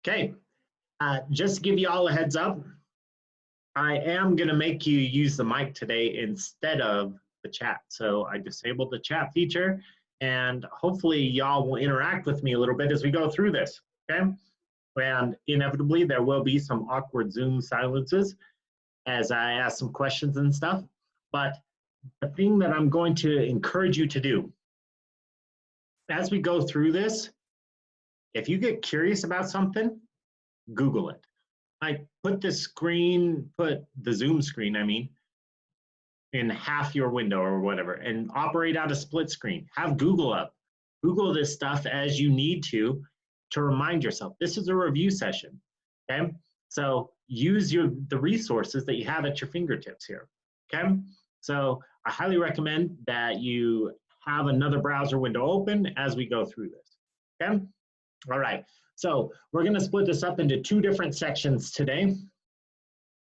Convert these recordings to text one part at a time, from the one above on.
Okay, just to give you all a heads up, I am going to make you use the mic today instead of the chat. So I disabled the chat feature, and hopefully y'all will interact with me a little bit as we go through this, okay? And inevitably there will be some awkward Zoom silences as I ask some questions and stuff. But the thing that I'm going to encourage you to do as we go through this, if you get curious about something, Google it. I put the screen, put the Zoom screen, I mean, in half your window or whatever, and operate out a split screen. Have Google up. Google this stuff as you need to remind yourself. This is a review session, okay? So use the resources that you have at your fingertips here, okay? So I highly recommend that you have another browser window open as we go through this, okay? All right, so we're gonna split this up into two different sections today.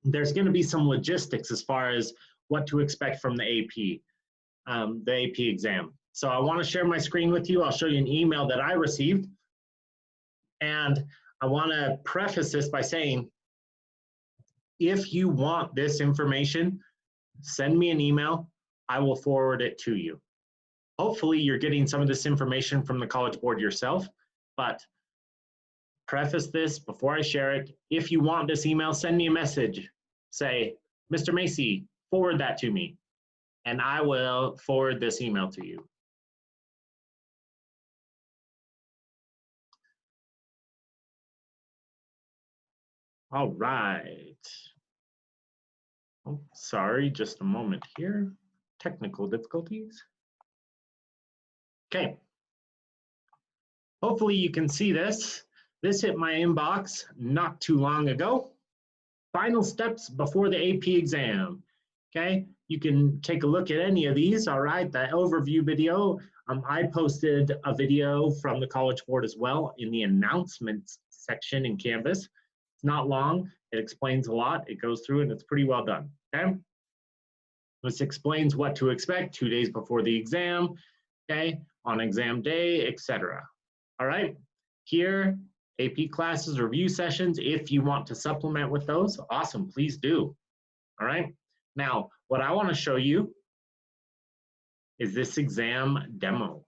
There's gonna be some logistics as far as what to expect from the AP exam. So I wanna share my screen with you. I'll show you an email that I received. And I wanna preface this by saying, if you want this information, send me an email, I will forward it to you. Hopefully you're getting some of this information from the College Board yourself, but preface this before I share it. If you want this email, send me a message. Say, Mr. Macy, forward that to me, and I will forward this email to you. All right. Oh, sorry, just a moment here. Technical difficulties. Okay. Hopefully you can see this. This hit my inbox not too long ago. Final steps before the AP exam. Okay, you can take a look at any of these. All right, the overview video. I posted a video from the College Board as well in the announcements section in Canvas. It's not long. It explains a lot. It goes through and it's pretty well done. Okay, this explains what to expect 2 days before the exam. Okay, on exam day, etc. All right, here, AP classes, review sessions. If you want to supplement with those, awesome, please do. All right, now what I want to show you is this exam demo.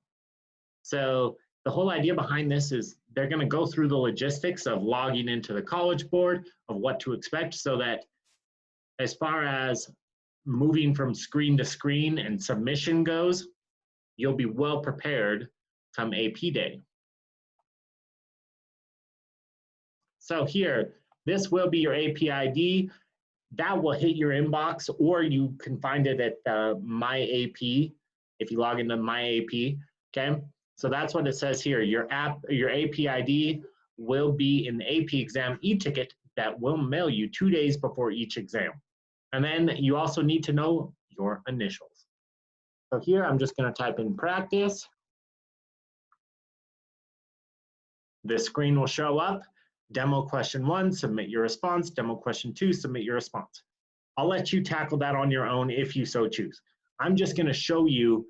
So the whole idea behind this is they're going to go through the logistics of logging into the College Board, of what to expect, so that as far as moving from screen to screen and submission goes, you'll be well prepared come AP day. So here, this will be your AP ID. That will hit your inbox, or you can find it at My AP if you log into My AP. Okay, so that's what it says here. Your AP ID will be in the AP exam e-ticket that will mail you 2 days before each exam. And then you also need to know your initials. So here I'm just going to type in practice. This screen will show up. Demo question 1, submit your response. Demo question 2, submit your response. I'll let you tackle that on your own if you so choose. I'm just going to show you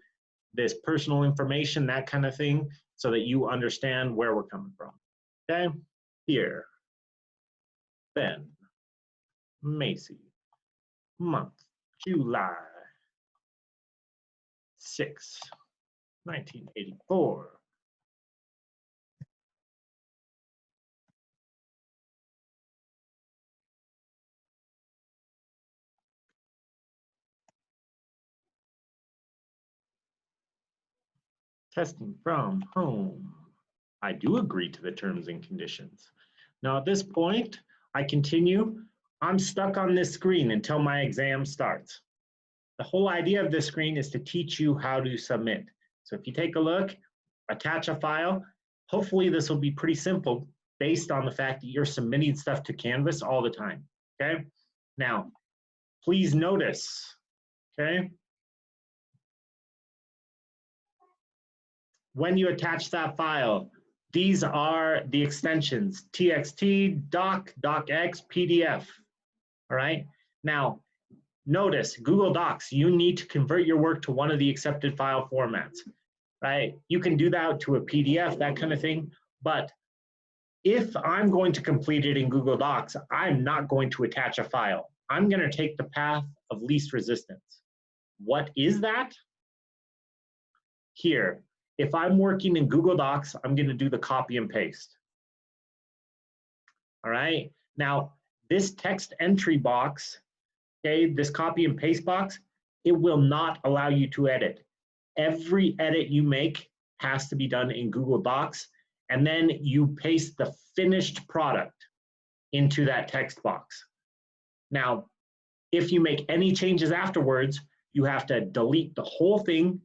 this personal information, that kind of thing, so that you understand where we're coming from. Okay, here, Ben, Macy, month, July 6, 1984. Testing from home. I do agree to the terms and conditions. Now at this point, I continue. I'm stuck on this screen until my exam starts. The whole idea of this screen is to teach you how to submit. So if you take a look, attach a file, hopefully this will be pretty simple based on the fact that you're submitting stuff to Canvas all the time, okay? Now, please notice, okay? When you attach that file, these are the extensions, TXT, Doc, DocX, PDF, all right? Now, notice Google Docs, you need to convert your work to one of the accepted file formats, right? You can do that to a PDF, that kind of thing, but if I'm going to complete it in Google Docs, I'm not going to attach a file. I'm going to take the path of least resistance. What is that? Here, if I'm working in Google Docs, I'm going to do the copy and paste. All right. Now, this text entry box, okay, this copy and paste box, it will not allow you to edit. Every edit you make has to be done in Google Docs, and then you paste the finished product into that text box. Now, if you make any changes afterwards, you have to delete the whole thing,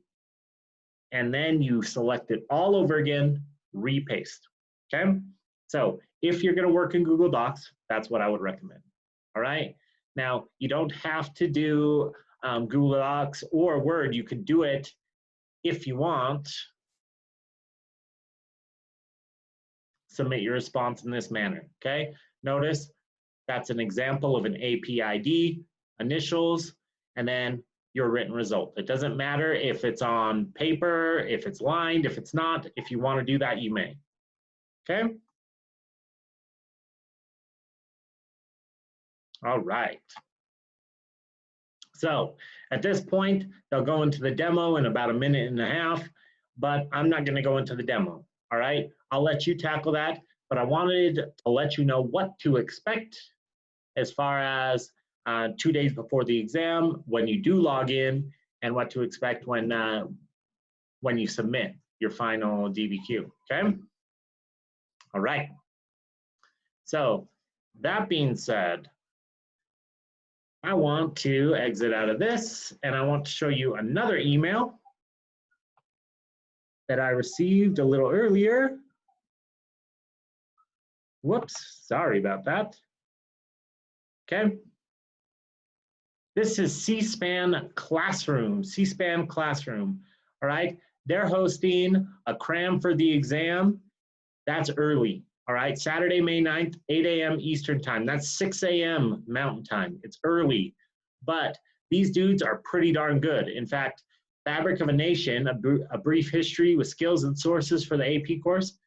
and then you select it all over again, repaste, okay? So if you're gonna work in Google Docs, that's what I would recommend, all right? Now, you don't have to do Google Docs or Word. You could do it if you want. Submit your response in this manner, okay? Notice that's an example of an AP ID, initials, and then your written result. It doesn't matter if it's on paper, if it's lined, if it's not. If you want to do that, you may, okay? All right. So at this point, they'll go into the demo in about a minute and a half, but I'm not going to go into the demo, all right? I'll let you tackle that, but I wanted to let you know what to expect as far as 2 days before the exam, when you do log in, and what to expect when you submit your final DBQ, okay? All right. So that being said, I want to exit out of this, and I want to show you another email that I received a little earlier. Whoops, sorry about that. Okay. This is C-SPAN Classroom, C-SPAN Classroom, all right? They're hosting a cram for the exam. That's early, all right? Saturday, May 9th, 8 a.m. Eastern time. That's 6 a.m. Mountain time. It's early, but these dudes are pretty darn good. In fact, Fabric of a Nation, a brief history with skills and sources for the AP course.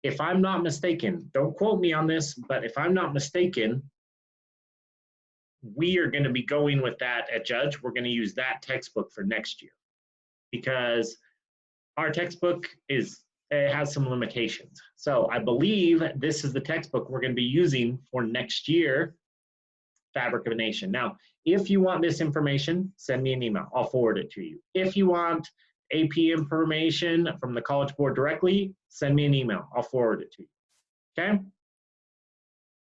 If I'm not mistaken, don't quote me on this, but if I'm not mistaken, we are going to be going with that at Judge. We're going to use that textbook for next year because our textbook it has some limitations. So I believe this is the textbook we're going to be using for next year, Fabric of a Nation. Now, if you want this information, send me an email. I'll forward it to you. If you want AP information from the College Board directly, send me an email. I'll forward it to you. Okay?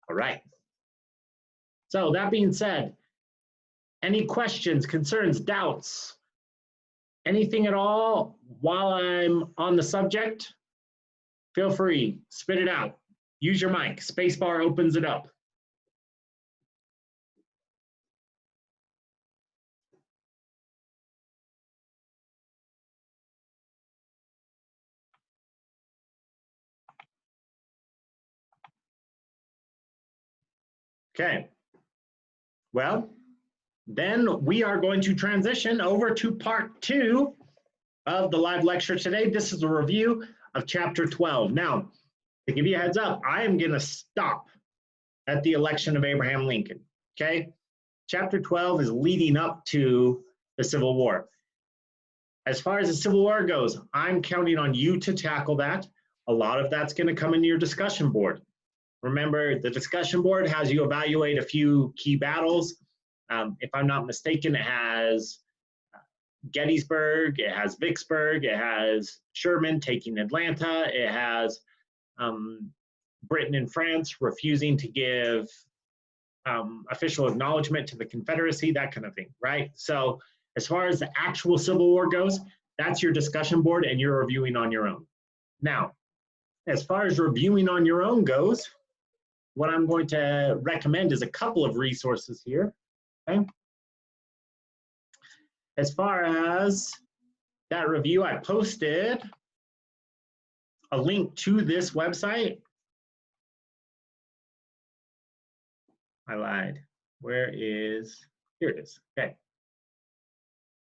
All right. So that being said, any questions, concerns, doubts, anything at all while I'm on the subject? Feel free, spit it out. Use your mic. Spacebar opens it up. Okay. Well, then we are going to transition over to part 2 of the live lecture today. This is a review of chapter 12. Now, to give you a heads up, I am going to stop at the election of Abraham Lincoln, okay? Chapter 12 is leading up to the Civil War. As far as the Civil War goes, I'm counting on you to tackle that. A lot of that's going to come into your discussion board. Remember, the discussion board has you evaluate a few key battles. If I'm not mistaken, it has Gettysburg, it has Vicksburg, it has Sherman taking Atlanta, it has Britain and France refusing to give official acknowledgement to the Confederacy, that kind of thing, right? So as far as the actual Civil War goes, that's your discussion board and you're reviewing on your own. Now, as far as reviewing on your own goes, what I'm going to recommend is a couple of resources here, okay? As far as that review, I posted a link to this website. I lied. Where is, here it is, okay.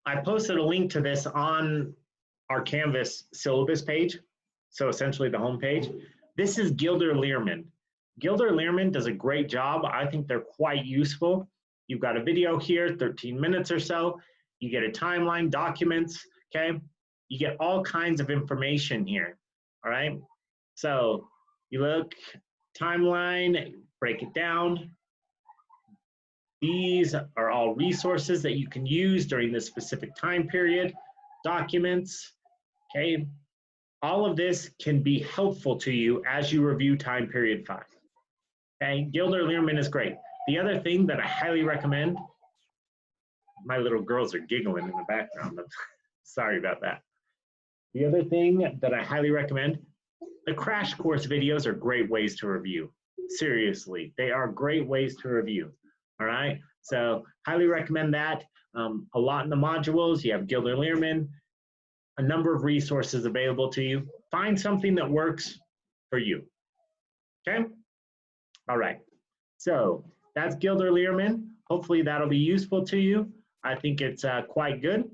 I posted a link to this on our Canvas syllabus page, so essentially the home page. This is Gilder-Lehrman. Gilder-Lehrman does a great job. I think they're quite useful. You've got a video here, 13 minutes or so. You get a timeline, documents, okay? You get all kinds of information here, all right? So you look, timeline, break it down. These are all resources that you can use during this specific time period. Documents, okay? All of this can be helpful to you as you review time period 5. Okay, Gilder-Lehrman is great. The other thing that I highly recommend, my little girls are giggling in the background, sorry about that. The other thing that I highly recommend, the crash course videos are great ways to review. Seriously, they are great ways to review. All right, so highly recommend that. A lot in the modules, you have Gilder-Lehrman, a number of resources available to you. Find something that works for you, okay? All right, so that's Gilder-Lehrman. Hopefully that'll be useful to you. I think it's quite good.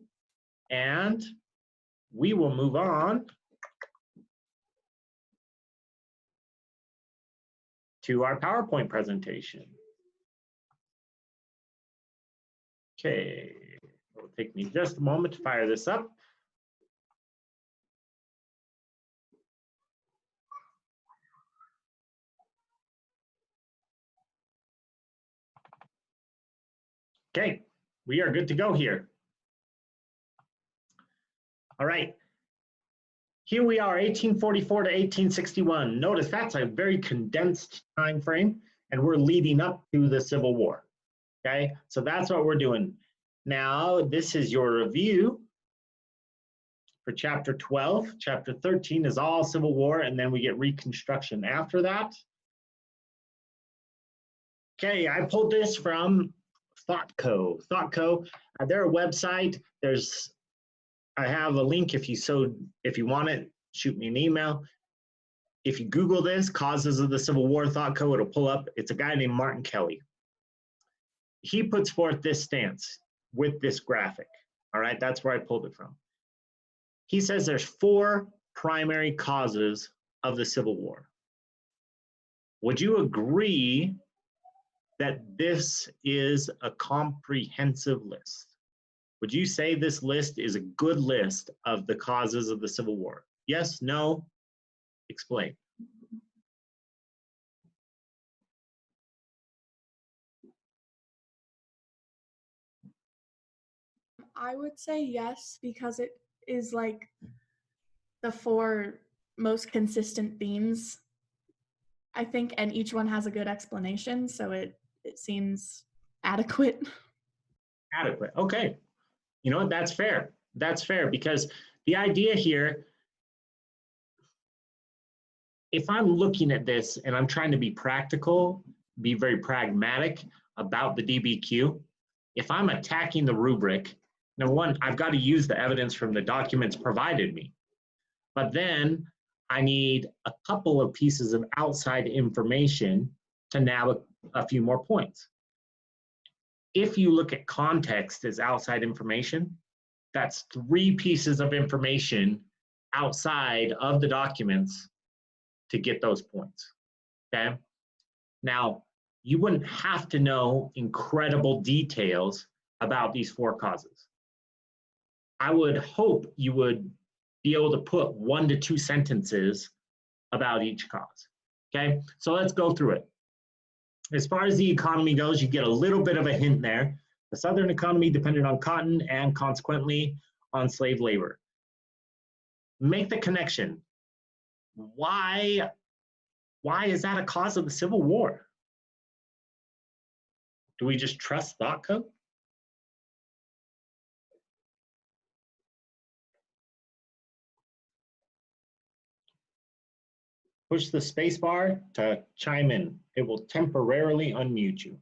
And we will move on to our PowerPoint presentation. Okay, it'll take me just a moment to fire this up. Okay, we are good to go here. All right, here we are, 1844 to 1861. Notice that's a very condensed time frame, and we're leading up to the Civil War. Okay, so that's what we're doing. Now, this is your review for chapter 12. Chapter 13 is all Civil War, and then we get Reconstruction after that. Okay, I pulled this from ThoughtCo. ThoughtCo, they're a website. I have a link if you want it, shoot me an email. If you Google this, Causes of the Civil War, ThoughtCo, it'll pull up. It's a guy named Martin Kelly. He puts forth this stance with this graphic. All right, that's where I pulled it from. He says there's 4 primary causes of the Civil War. Would you agree that this is a comprehensive list? Would you say this list is a good list of the causes of the Civil War? Yes, no, explain. I would say yes, because it is like the 4 most consistent themes, I think, and each one has a good explanation, so it seems adequate. Adequate, okay. You know what, that's fair. That's fair, because the idea here, if I'm looking at this and I'm trying to be practical, be very pragmatic about the DBQ, if I'm attacking the rubric, number one, I've got to use the evidence from the documents provided me. But then I need a couple of pieces of outside information to nab a few more points. If you look at context as outside information, that's 3 pieces of information outside of the documents to get those points, okay? Now, you wouldn't have to know incredible details about these 4 causes. I would hope you would be able to put 1 to 2 sentences about each cause, okay? So let's go through it. As far as the economy goes, you get a little bit of a hint there. The Southern economy depended on cotton and consequently on slave labor. Make the connection. Why is that a cause of the Civil War? Do we just trust ThoughtCo? Push the space bar to chime in. It will temporarily unmute you.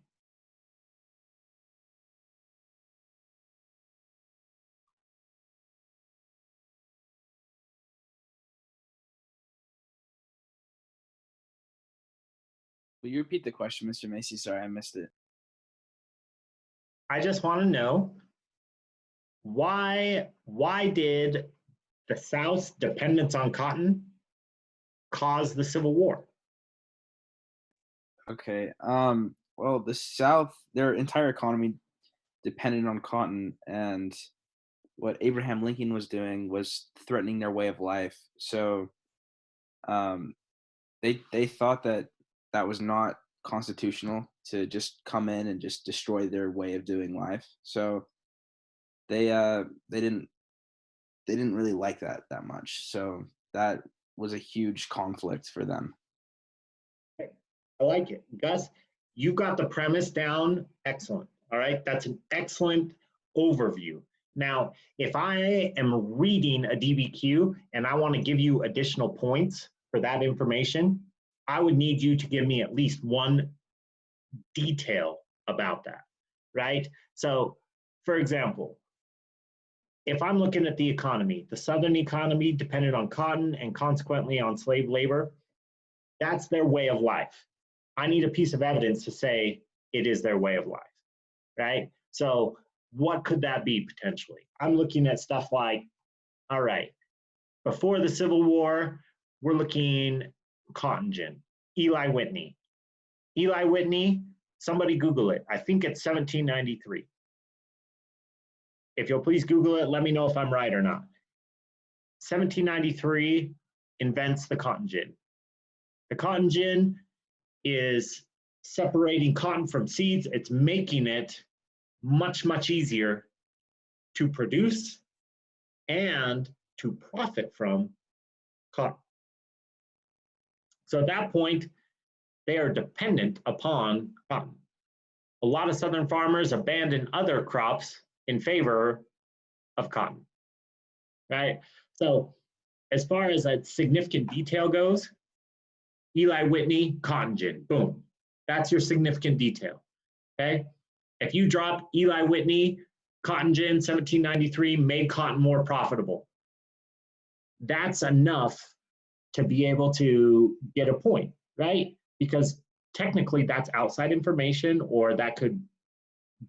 Will you repeat the question, Mr. Macy? Sorry, I missed it. I just want to know why did the South's dependence on cotton caused the Civil War? Okay. Well, the South, their entire economy depended on cotton, and what Abraham Lincoln was doing was threatening their way of life. So, um, they thought that that was not constitutional to just come in and just destroy their way of doing life. So they didn't really like that much. So that was a huge conflict for them. I like it. Gus, you got the premise down. Excellent. All right. That's an excellent overview. Now, if I am reading a DBQ and I want to give you additional points for that information, I would need you to give me at least one detail about that, right? So, for example, if I'm looking at the economy, the Southern economy depended on cotton and consequently on slave labor, that's their way of life. I need a piece of evidence to say it is their way of life, right? So what could that be potentially? I'm looking at stuff like, all right, before the Civil War, we're looking cotton gin, Eli Whitney. Eli Whitney, somebody Google it. I think it's 1793. If you'll please Google it, let me know if I'm right or not. 1793 invents the cotton gin. The cotton gin is separating cotton from seeds. It's making it much, much easier to produce and to profit from cotton. So at that point, they are dependent upon cotton. A lot of Southern farmers abandon other crops in favor of cotton, right? So as far as a significant detail goes, Eli Whitney, cotton gin, boom. That's your significant detail, okay? If you drop Eli Whitney, cotton gin, 1793, made cotton more profitable. That's enough to be able to get a point, right? Because technically that's outside information, or that could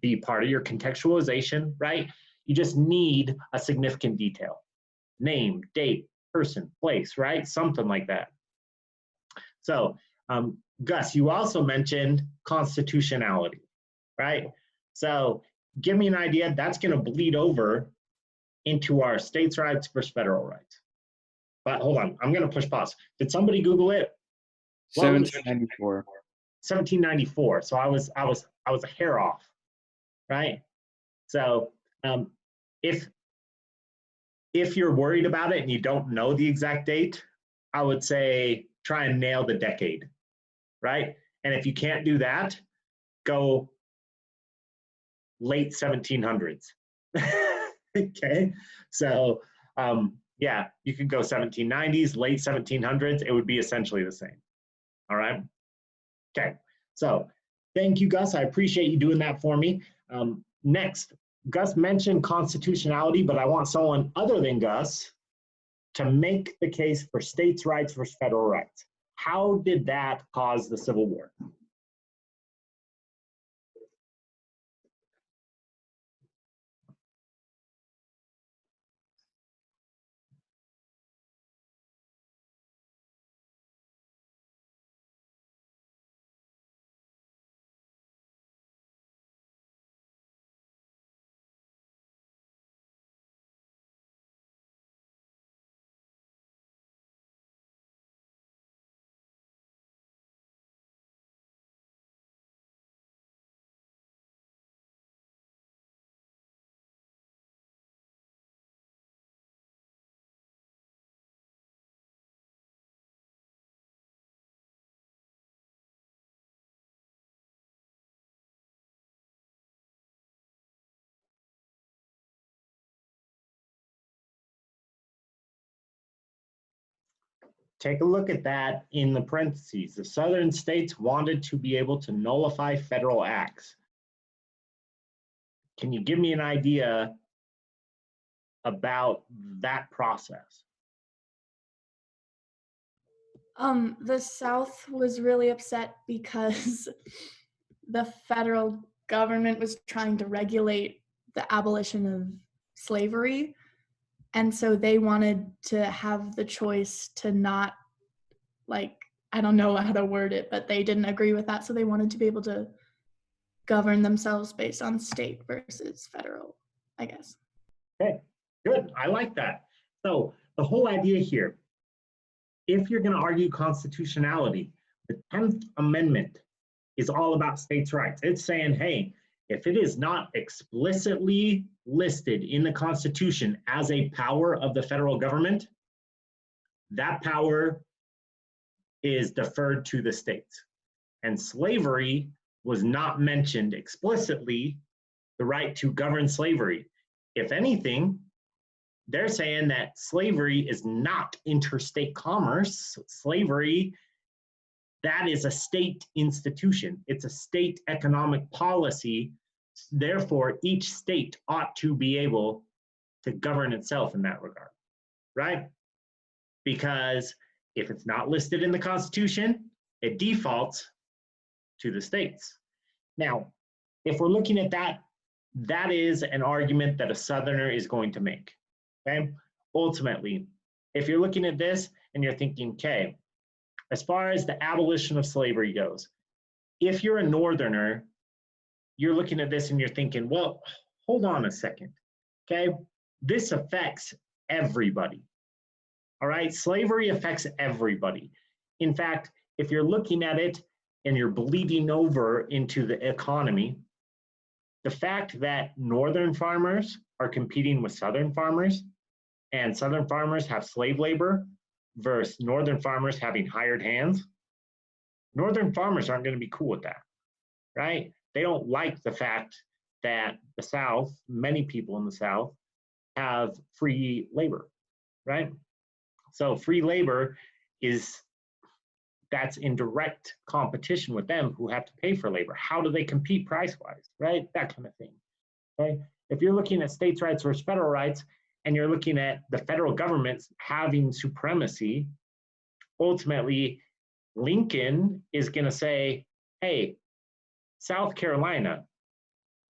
be part of your contextualization, right? You just need a significant detail. Name, date, person, place, right? Something like that. So, Gus, you also mentioned constitutionality, right? So give me an idea. That's going to bleed over into our states' rights versus federal rights. But hold on, I'm going to push pause. Did somebody Google it? 1794. 1794. So I was a hair off, right? So if you're worried about it and you don't know the exact date, I would say try and nail the decade, right? And if you can't do that, go late 1700s. Okay, so yeah, you could go 1790s, late 1700s. It would be essentially the same. All right. Okay, so thank you, Gus. I appreciate you doing that for me. Next, Gus mentioned constitutionality, but I want someone other than Gus to make the case for states' rights versus federal rights. How did that cause the Civil War? Take a look at that in the parentheses. The southern states wanted to be able to nullify federal acts. Can you give me an idea about that process? The South was really upset because the federal government was trying to regulate the abolition of slavery. And so they wanted to have the choice to not like, I don't know how to word it, but they didn't agree with that. So they wanted to be able to govern themselves based on state versus federal, I guess. Okay, good. I like that. So the whole idea here, if you're going to argue constitutionality, the 10th Amendment is all about states' rights. It's saying, hey, if it is not explicitly listed in the Constitution as a power of the federal government, that power is deferred to the states. And slavery was not mentioned explicitly, the right to govern slavery. If anything, they're saying that slavery is not interstate commerce. Slavery, that is a state institution. It's a state economic policy. Therefore, each state ought to be able to govern itself in that regard, right? Because if it's not listed in the Constitution, it defaults to the states. Now, if we're looking at that, that is an argument that a Southerner is going to make, okay? Ultimately, if you're looking at this and you're thinking, okay, as far as the abolition of slavery goes, if you're a Northerner, you're looking at this and you're thinking, well, hold on a second, okay? This affects everybody, all right? Slavery affects everybody. In fact, if you're looking at it and you're bleeding over into the economy, the fact that Northern farmers are competing with Southern farmers and Southern farmers have slave labor versus Northern farmers having hired hands, Northern farmers aren't going to be cool with that, right? They don't like the fact that the South, many people in the South, have free labor, right? So free labor that's in direct competition with them who have to pay for labor. How do they compete price-wise, right? That kind of thing, okay? If you're looking at states' rights versus federal rights, and you're looking at the federal government having supremacy, ultimately, Lincoln is going to say, hey, South Carolina,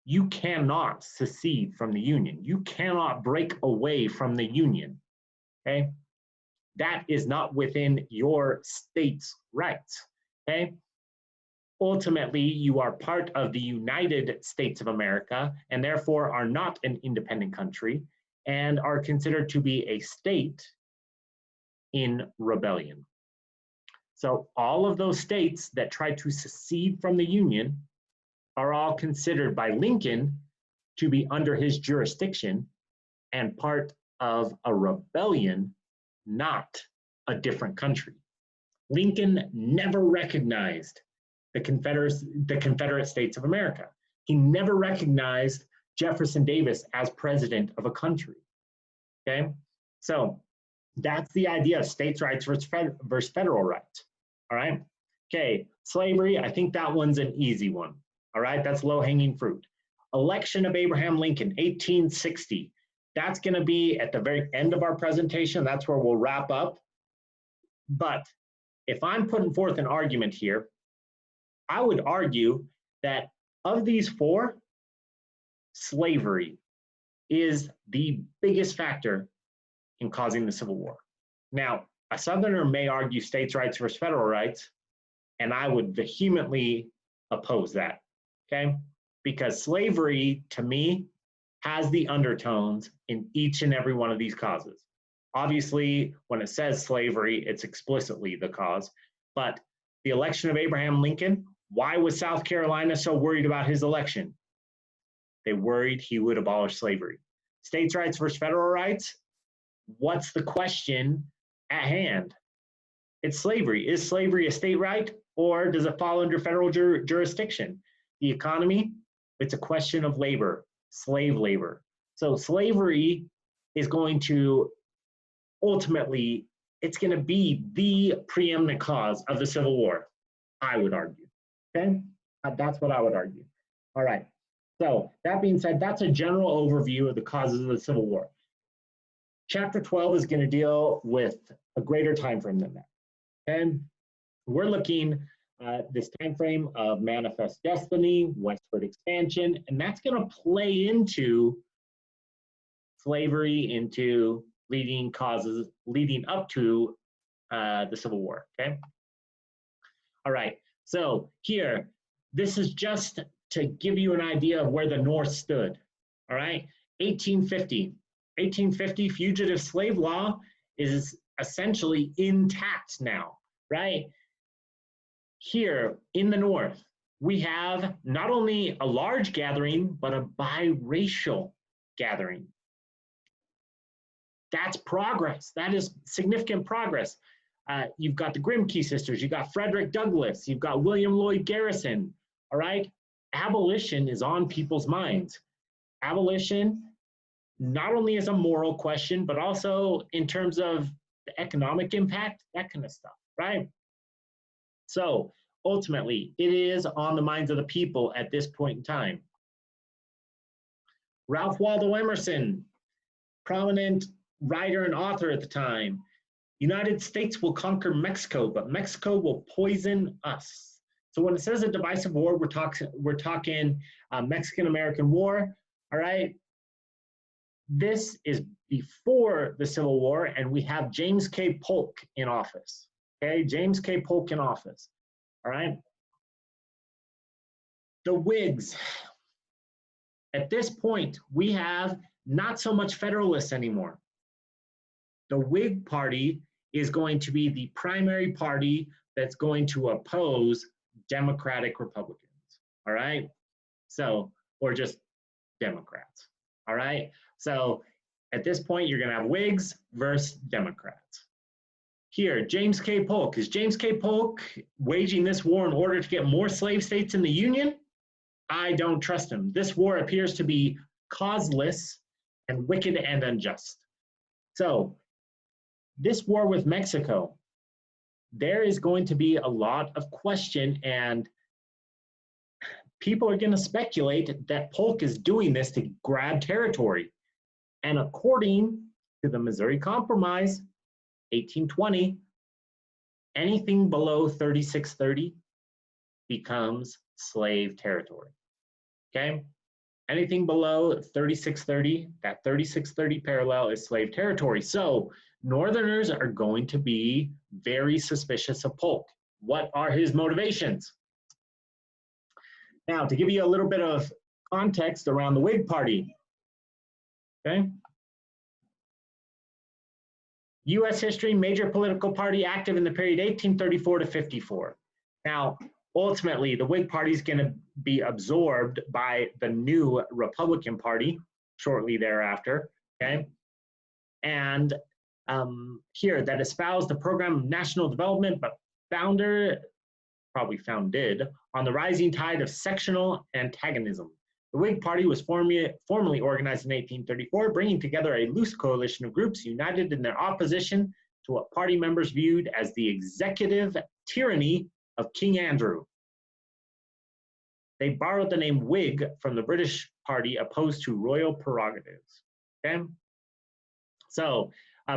you cannot secede from the Union. You cannot break away from the Union, okay? That is not within your state's rights, okay? Ultimately, you are part of the United States of America and therefore are not an independent country and are considered to be a state in rebellion. So all of those states that try to secede from the Union are all considered by Lincoln to be under his jurisdiction and part of a rebellion, not a different country. Lincoln never recognized the Confederate States of America. He never recognized Jefferson Davis as president of a country, okay? So that's the idea of states' rights versus federal rights, all right? Okay, slavery, I think that one's an easy one, all right? That's low-hanging fruit. Election of Abraham Lincoln, 1860. That's gonna be at the very end of our presentation. That's where we'll wrap up. But if I'm putting forth an argument here, I would argue that of these four, slavery is the biggest factor in causing the Civil War. Now, a Southerner may argue states' rights versus federal rights, and I would vehemently oppose that, okay? Because slavery, to me, has the undertones in each and every one of these causes. Obviously, when it says slavery, it's explicitly the cause, but the election of Abraham Lincoln, why was South Carolina so worried about his election? They worried he would abolish slavery. States' rights versus federal rights, what's the question at hand? It's slavery. Is slavery a state right, or does it fall under federal jurisdiction? The economy, it's a question of labor, slave labor. So slavery is going to ultimately, it's going to be the preeminent cause of the Civil War, I would argue, okay? That's what I would argue. All right, so that being said, that's a general overview of the causes of the Civil War. Chapter 12 is going to deal with a greater time frame than that, and we're looking at this time frame of manifest destiny, westward expansion, and that's going to play into slavery, into leading causes leading up to the Civil War, okay? All right, so here, this is just to give you an idea of where the North stood, all right? 1850, 1850 fugitive slave law is essentially intact now, right? Here in the North, we have not only a large gathering, but a biracial gathering. That's progress. That is significant progress. You've got the Grimke sisters, you've got Frederick Douglass, you've got William Lloyd Garrison, all right? Abolition is on people's minds. Abolition not only is a moral question, but also in terms of the economic impact, that kind of stuff, right? So ultimately, it is on the minds of the people at this point in time. Ralph Waldo Emerson, prominent writer and author at the time. United States will conquer Mexico, but Mexico will poison us. So when it says a divisive war, we're talking Mexican-American War, all right? This is before the Civil War, and we have James K. Polk in office, okay? James K. Polk in office, all right? The Whigs. At this point, we have not so much Federalists anymore. The Whig Party is going to be the primary party that's going to oppose Democratic Republicans, all right? So, or just Democrats, all right? So at this point, you're gonna have Whigs versus Democrats. Here, James K. Polk. Is James K. Polk waging this war in order to get more slave states in the Union? I don't trust him. This war appears to be causeless and wicked and unjust. So this war with Mexico, there is going to be a lot of question, and people are going to speculate that Polk is doing this to grab territory. And according to the Missouri Compromise, 1820, anything below 3630 becomes slave territory, okay? Anything below 3630, that 3630 parallel is slave territory. So Northerners are going to be very suspicious of Polk. What are his motivations? Now, to give you a little bit of context around the Whig Party, okay? U.S. history, major political party active in the period 1834 to 54. Now, ultimately, the Whig Party is going to be absorbed by the new Republican Party shortly thereafter, okay? And here, that espoused the program of national development, but founded on the rising tide of sectional antagonism. The Whig Party was formally organized in 1834, bringing together a loose coalition of groups united in their opposition to what party members viewed as the executive tyranny of King Andrew. They borrowed the name Whig from the British Party opposed to royal prerogatives. Okay? So,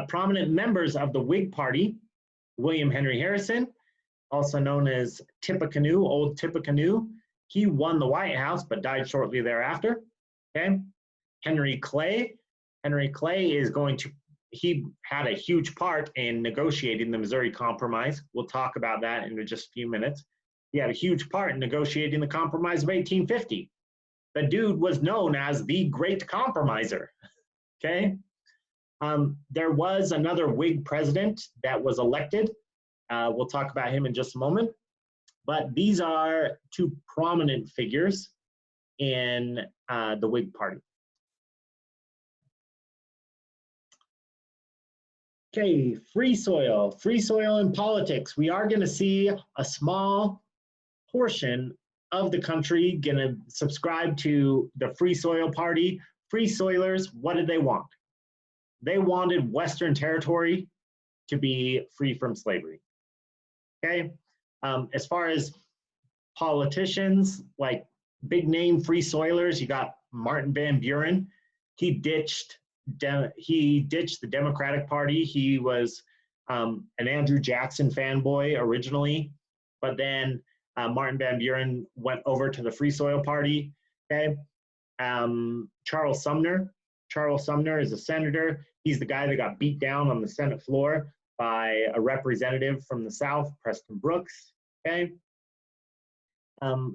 prominent members of the Whig Party, William Henry Harrison, also known as Tippecanoe, Old Tippecanoe, he won the White House but died shortly thereafter. Okay? Henry Clay he had a huge part in negotiating the Missouri Compromise. We'll talk about that in just a few minutes. He had a huge part in negotiating the Compromise of 1850. The dude was known as the Great Compromiser, okay? There was another Whig president that was elected. We'll talk about him in just a moment. But these are two prominent figures in the Whig Party. Okay, free soil in politics. We are going to see a small portion of the country going to subscribe to the Free Soil Party. Free Soilers, what did they want? They wanted Western Territory to be free from slavery. Okay, as far as politicians, like big name Free Soilers, you got Martin Van Buren. He ditched the Democratic Party. He was an Andrew Jackson fanboy originally, but then Martin Van Buren went over to the Free Soil Party. Okay, Charles Sumner is a senator. He's the guy that got beat down on the Senate floor by a representative from the South, Preston Brooks, okay?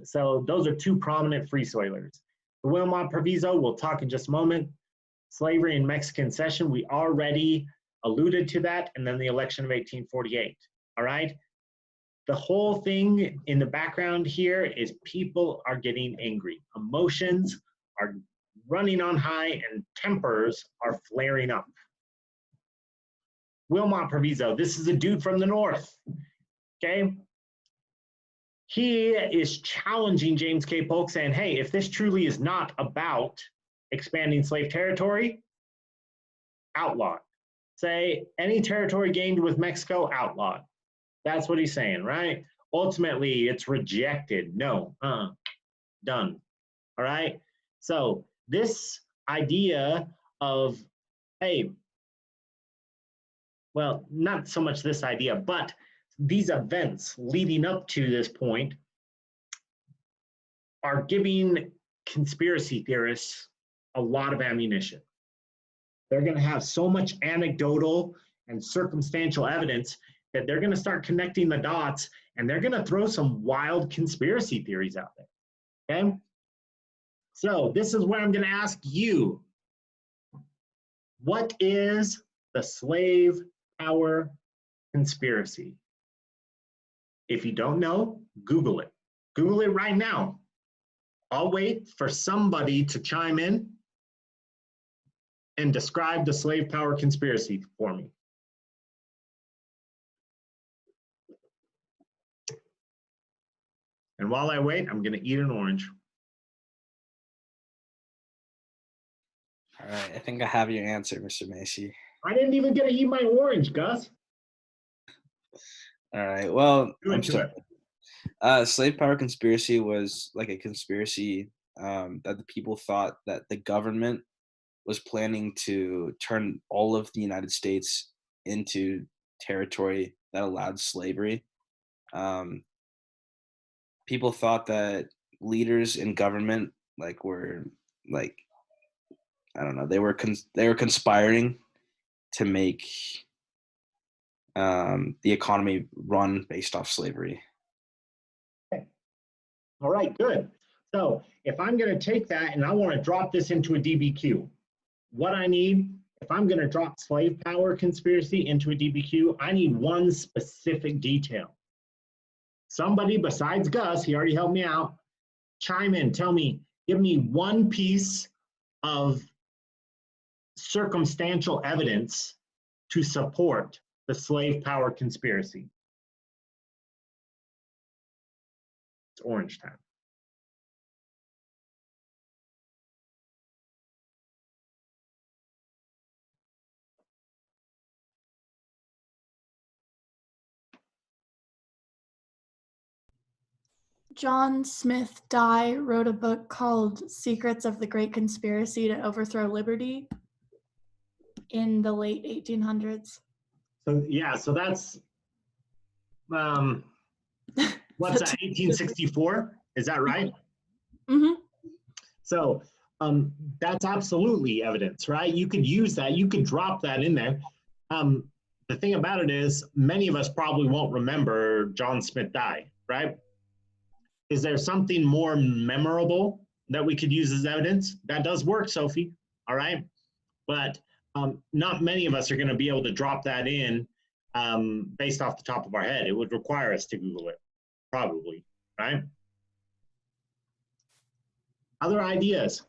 So those are two prominent free soilers. The Wilmot Proviso, we'll talk in just a moment. Slavery and Mexican cession, we already alluded to that, and then the election of 1848, all right? The whole thing in the background here is people are getting angry. Emotions are running on high and tempers are flaring up. Wilmot Proviso, this is a dude from the North, okay? He is challenging James K. Polk saying, hey, if this truly is not about expanding slave territory, outlawed. Say any territory gained with Mexico, outlawed. That's what he's saying, right? Ultimately, it's rejected. No, done. All right? So this idea of, hey, well, not so much this idea, but these events leading up to this point are giving conspiracy theorists a lot of ammunition. They're going to have so much anecdotal and circumstantial evidence that they're going to start connecting the dots, and they're going to throw some wild conspiracy theories out there, okay? So this is where I'm going to ask you, what is the slave power conspiracy? If you don't know, Google it. Google it right now. I'll wait for somebody to chime in and describe the slave power conspiracy for me. And while I wait, I'm going to eat an orange. All right, I think I have your answer, Mr. Macy. I didn't even get to eat my orange, Gus. All right, well, Do I'm it to sorry. it. Slave power conspiracy was like a conspiracy that the people thought that the government was planning to turn all of the United States into territory that allowed slavery. People thought that leaders in government were like, I don't know, they were conspiring to make the economy run based off slavery. Okay. All right, good. So if I'm going to take that and I want to drop this into a DBQ, what I need, if I'm going to drop slave power conspiracy into a DBQ, I need one specific detail. Somebody besides Gus, he already helped me out, chime in, tell me, give me one piece of circumstantial evidence to support the slave power conspiracy. It's orange time. John Smith Dye wrote a book called Secrets of the Great Conspiracy to Overthrow Liberty in the late 1800s. So yeah, so that's what's that, 1864? Is that right? Mm-hmm. So that's absolutely evidence, right? You could use that, you could drop that in there. The thing about it is, many of us probably won't remember John Smith Dye, right? Is there something more memorable that we could use as evidence? That does work, Sophie, all right? But not many of us are going to be able to drop that in based off the top of our head. It would require us to Google it, probably, right? Other ideas?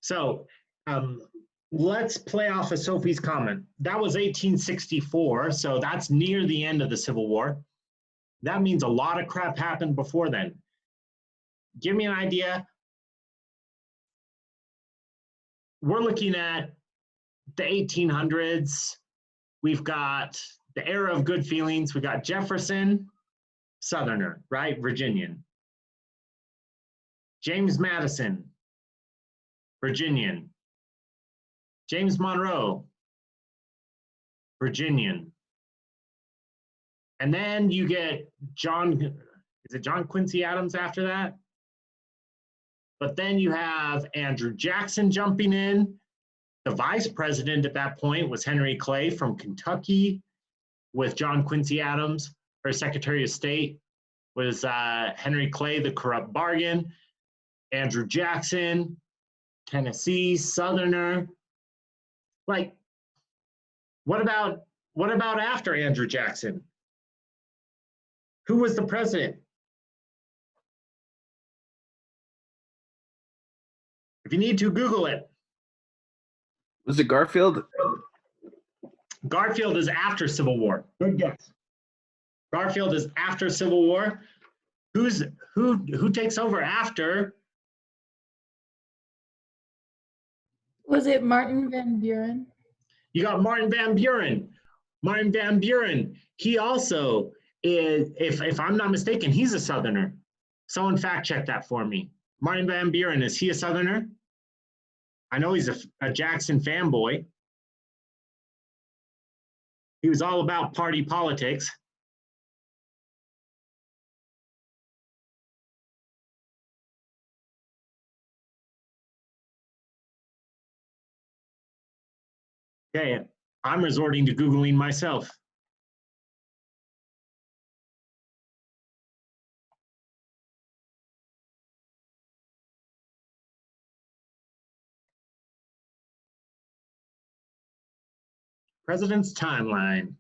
So let's play off of Sophie's comment. That was 1864, so that's near the end of the Civil War. That means a lot of crap happened before then. Give me an idea. We're looking at the 1800s. We've got the era of good feelings. We got Jefferson, Southerner, right? Virginian. James Madison, Virginian. James Monroe, Virginian. And then you get is it John Quincy Adams after that? But then you have Andrew Jackson jumping in. The vice president at that point was Henry Clay from Kentucky, with John Quincy Adams. Her Secretary of State was Henry Clay, the corrupt bargain. Andrew Jackson, Tennessee, Southerner. Like, what about after Andrew Jackson? Who was the president? If you need to, Google it. Was it Garfield? Garfield is after Civil War. Good guess. Garfield is after Civil War. Who takes over after? Was it Martin Van Buren? You got Martin Van Buren. Martin Van Buren, he also is, if I'm not mistaken, he's a Southerner. Someone fact check that for me. Martin Van Buren, is he a Southerner? I know he's a Jackson fanboy. He was all about party politics. Okay, I'm resorting to Googling myself. President's timeline.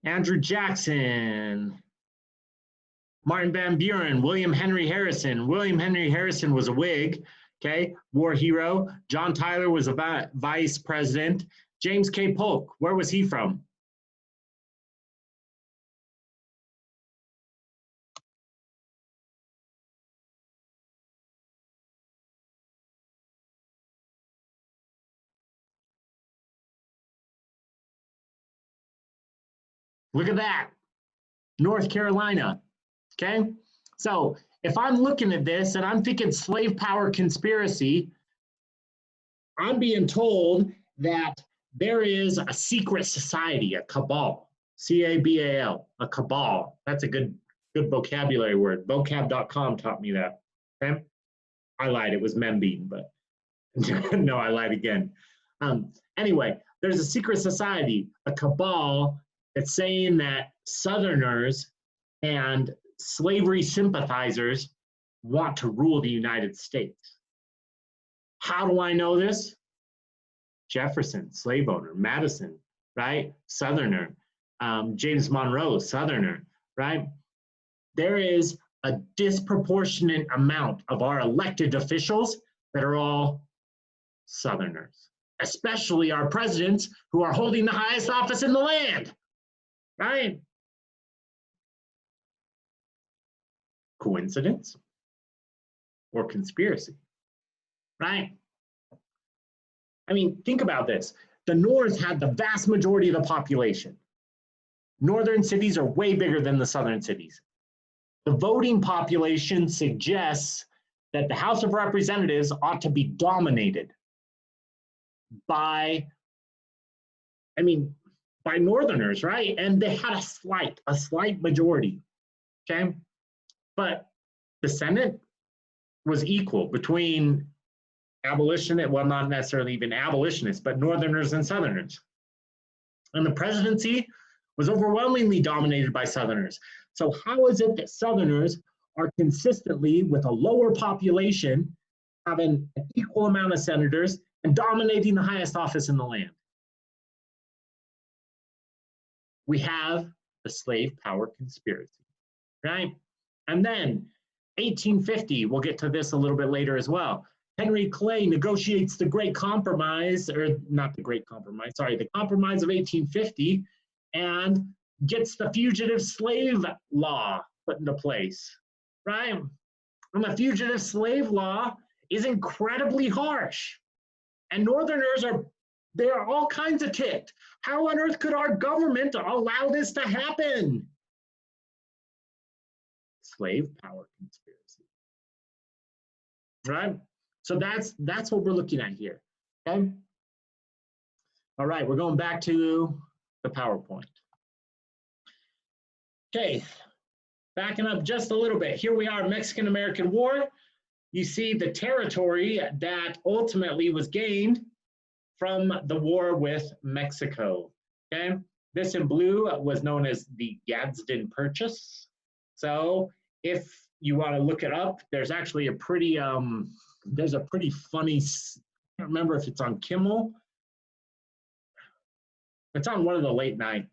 Andrew Jackson, Martin Van Buren, William Henry Harrison. William Henry Harrison was a Whig, okay, war hero. John Tyler was a vice president. James K. Polk, where was he from? Look at that, North Carolina, okay? So if I'm looking at this and I'm thinking slave power conspiracy, I'm being told that there is a secret society, a cabal, C-A-B-A-L, a cabal. That's a good vocabulary word. Vocab.com taught me that, okay? I lied, it was Membean, but no, I lied again. Anyway, there's a secret society, a cabal, that's saying that Southerners and slavery sympathizers want to rule the United States. How do I know this? Jefferson, slave owner. Madison, right? Southerner. James Monroe, Southerner, right? There is a disproportionate amount of our elected officials that are all Southerners, especially our presidents who are holding the highest office in the land, right? Coincidence or conspiracy, right? I mean, think about this. The North had the vast majority of the population. Northern cities are way bigger than the southern cities. The voting population suggests that the House of Representatives ought to be dominated by Northerners, right? And they had a slight majority, okay? But the Senate was equal between abolitionists, well, not necessarily even abolitionists, but Northerners and Southerners. And the presidency was overwhelmingly dominated by Southerners. So how is it that Southerners are consistently, with a lower population, having an equal amount of senators and dominating the highest office in the land? We have the slave power conspiracy, right? And then 1850, we'll get to this a little bit later as well. Henry Clay negotiates the Great Compromise, or not the Great Compromise, sorry, the Compromise of 1850, and gets the fugitive slave law put into place, right? And the fugitive slave law is incredibly harsh. And Northerners they're all kinds of ticked. How on earth could our government allow this to happen? Slave power conspiracy. right? So that's what we're looking at here, okay? All right, we're going back to the PowerPoint. Okay, backing up just a little bit. Here we are, Mexican-American War. You see the territory that ultimately was gained from the war with Mexico, okay? This in blue was known as the Gadsden Purchase. So if you want to look it up, there's actually a pretty funny, I can't remember if it's on Kimmel. It's on one of the late night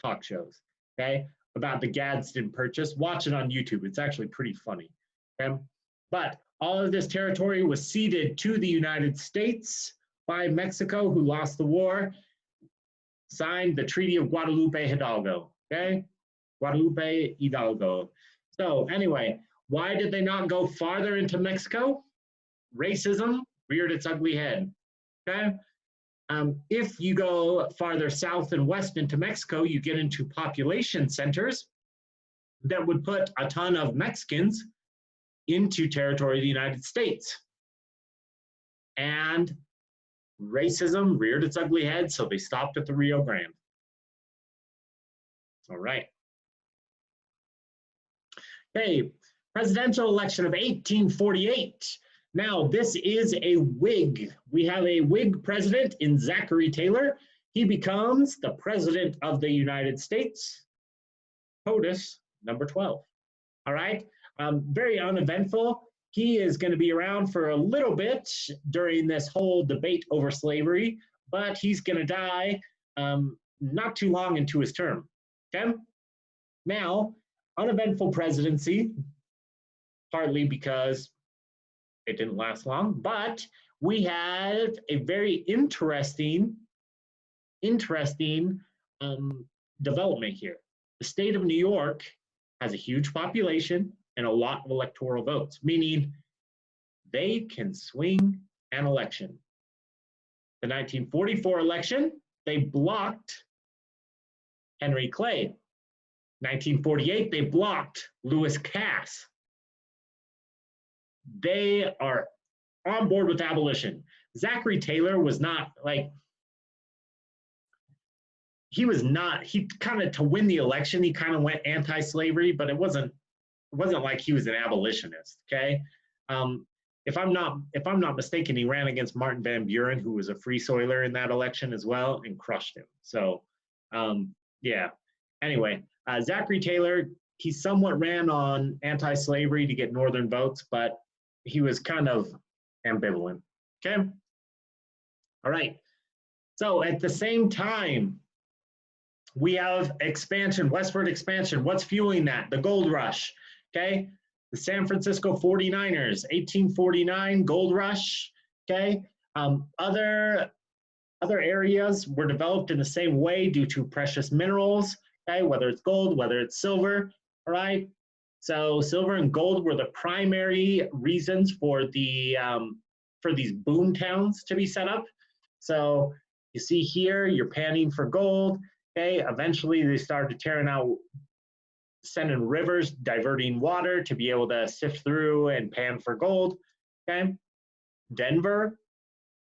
talk shows, okay, about the Gadsden Purchase. Watch it on YouTube. It's actually pretty funny, okay? But all of this territory was ceded to the United States by Mexico, who lost the war, signed the Treaty of Guadalupe Hidalgo, okay? Guadalupe Hidalgo. So anyway, why did they not go farther into Mexico? Racism reared its ugly head, okay? If you go farther south and west into Mexico, you get into population centers that would put a ton of Mexicans into territory of the United States. And racism reared its ugly head, so they stopped at the Rio Grande. All right. Okay, presidential election of 1848. Now, this is a Whig. We have a Whig president in Zachary Taylor. He becomes the president of the United States. POTUS number 12. All right, very uneventful. He is going to be around for a little bit during this whole debate over slavery, but he's going to die not too long into his term. Okay? Now, uneventful presidency, partly because it didn't last long, but we have a very interesting development here. The state of New York has a huge population and a lot of electoral votes, meaning they can swing an election. The 1944 election, they blocked Henry Clay. 1948, they blocked Lewis Cass. They are on board with abolition. Zachary Taylor was not like, he kind of, to win the election, he kind of went anti-slavery, but it wasn't like he was an abolitionist, okay? If I'm not mistaken, he ran against Martin Van Buren, who was a free soiler in that election as well, and crushed him. So, yeah. Anyway, Zachary Taylor, he somewhat ran on anti-slavery to get Northern votes, but he was kind of ambivalent, okay? All right. So at the same time, we have expansion, westward expansion. What's fueling that? The gold rush, okay? The San Francisco 49ers, 1849 gold rush, okay? Other areas were developed in the same way due to precious minerals, okay? Whether it's gold, whether it's silver, all right? So silver and gold were the primary reasons for these boom towns to be set up. So you see here, you're panning for gold, okay? Eventually they started tearing out, sending rivers, diverting water to be able to sift through and pan for gold, okay? Denver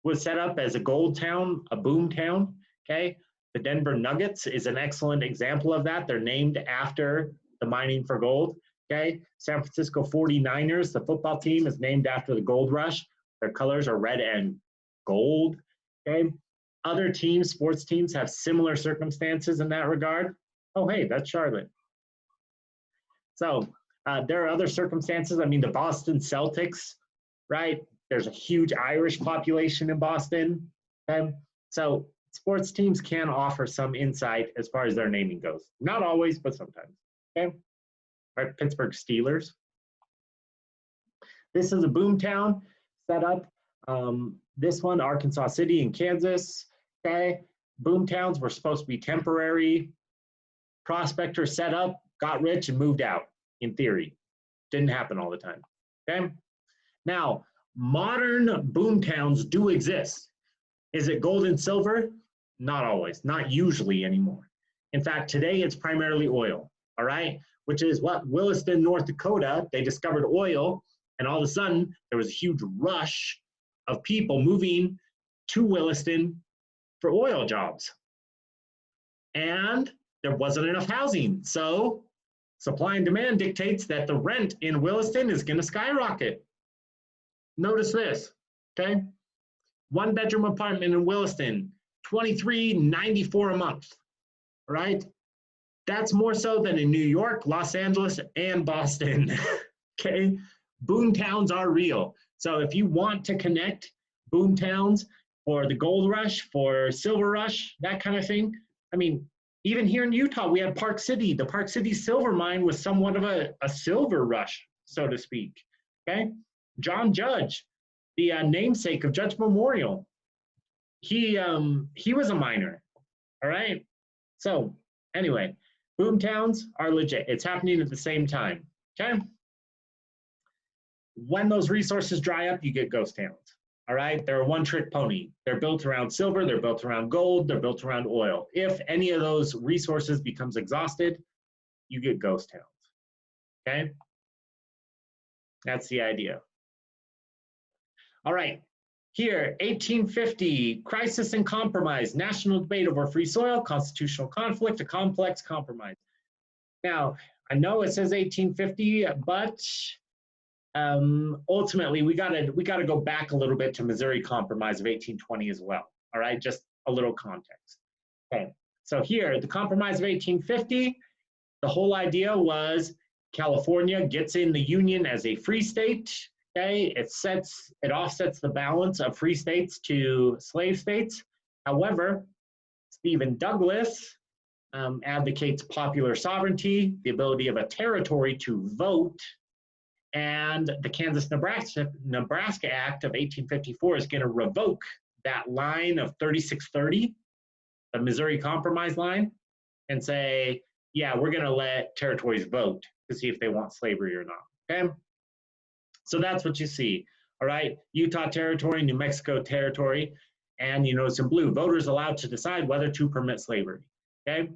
was set up as a gold town, a boom town, okay? The Denver Nuggets is an excellent example of that. They're named after the mining for gold, okay? San Francisco 49ers, the football team, is named after the gold rush. Their colors are red and gold, okay? Other teams, sports teams, have similar circumstances in that regard. Oh, hey, that's Charlotte. So there are other circumstances. I mean, the Boston Celtics, right? There's a huge Irish population in Boston. Okay? So sports teams can offer some insight as far as their naming goes. Not always, but sometimes. Okay? All right, Pittsburgh Steelers. This is a boomtown set up. This one, Arkansas City in Kansas. Okay? Boomtowns were supposed to be temporary. Prospectors set up, got rich, and moved out, in theory. Didn't happen all the time, okay? Now, modern boomtowns do exist. Is it gold and silver? Not always, not usually anymore. In fact, today it's primarily oil, all right? Which is what Williston, North Dakota, they discovered oil And all of a sudden, there was a huge rush of people moving to Williston for oil jobs. And there wasn't enough housing. So supply and demand dictates that the rent in Williston is going to skyrocket. Notice this, okay? 1-bedroom apartment in Williston, $23.94 a month, right? That's more so than in New York, Los Angeles, and Boston, okay? Boom towns are real. So if you want to connect boom towns for the gold rush, for silver rush, that kind of thing, I mean, even here in Utah, we had Park City. The Park City silver mine was somewhat of a silver rush, so to speak, okay? John Judge, the namesake of Judge Memorial, he was a miner, all right? So anyway, boom towns are legit. It's happening at the same time, okay? When those resources dry up, you get ghost towns, all right? They're a one-trick pony. They're built around silver, they're built around gold, they're built around oil. If any of those resources becomes exhausted, you get ghost towns, okay? That's the idea. All right, here, 1850, crisis and compromise, national debate over free soil, constitutional conflict, a complex compromise. Now, I know it says 1850, but ultimately we gotta go back a little bit to Missouri Compromise of 1820 as well. All right, just a little context. Okay, so here, the Compromise of 1850, the whole idea was California gets in the Union as a free state. Okay, it offsets the balance of free states to slave states. However, Stephen Douglas advocates popular sovereignty, the ability of a territory to vote, and the Kansas-Nebraska Act of 1854 is going to revoke that line of 3630, the Missouri Compromise line, and say, yeah, we're going to let territories vote to see if they want slavery or not, okay? So that's what you see, all right? Utah Territory, New Mexico Territory, and you notice in blue, voters allowed to decide whether to permit slavery, okay?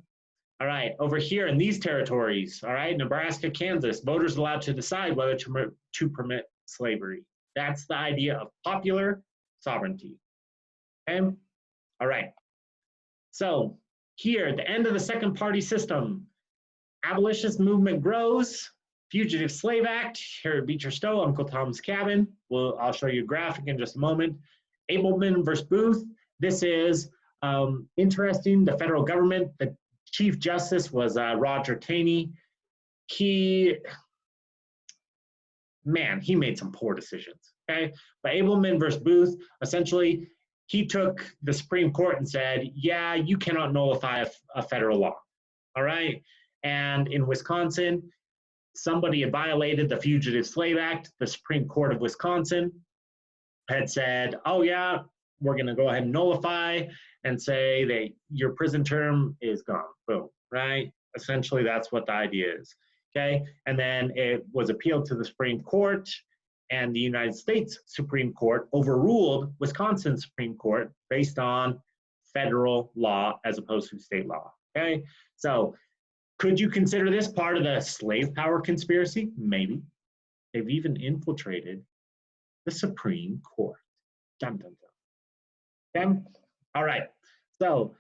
All right, over here in these territories, all right, Nebraska, Kansas, voters allowed to decide whether to permit slavery. That's the idea of popular sovereignty, okay? All right, so here, the end of the second party system, abolitionist movement grows, Fugitive Slave Act, Harriet Beecher Stowe, Uncle Tom's Cabin. I'll show you a graphic in just a moment. Ableman versus Booth. This is interesting. The federal government, the Chief Justice was Roger Taney. He made some poor decisions, okay? But Ableman versus Booth, essentially, he took the Supreme Court and said, yeah, you cannot nullify a federal law, all right? And in Wisconsin, somebody had violated the Fugitive Slave Act. The Supreme Court of Wisconsin had said, oh yeah, we're gonna go ahead and nullify and say that your prison term is gone, boom, right? Essentially, that's what the idea is, okay? And then it was appealed to the Supreme Court, and the United States Supreme Court overruled Wisconsin Supreme Court based on federal law as opposed to state law, okay? So could you consider this part of the slave power conspiracy? Maybe. They've even infiltrated the Supreme Court. Dun, dun, dun. Okay? All right. So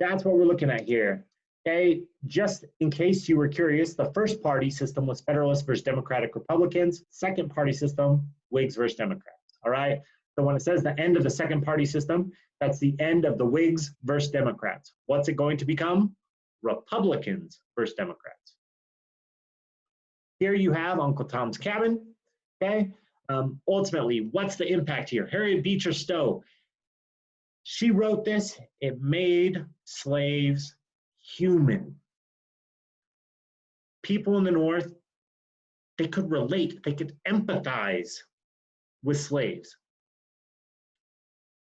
that's what we're looking at here. Okay? Just in case you were curious, the first party system was Federalists versus Democratic Republicans. Second party system, Whigs versus Democrats. All right? So when it says the end of the second party system, that's the end of the Whigs versus Democrats. What's it going to become? Republicans versus Democrats. Here you have Uncle Tom's Cabin, okay? Ultimately, what's the impact here? Harriet Beecher Stowe, she wrote this, it made slaves human. People in the North, they could relate, they could empathize with slaves.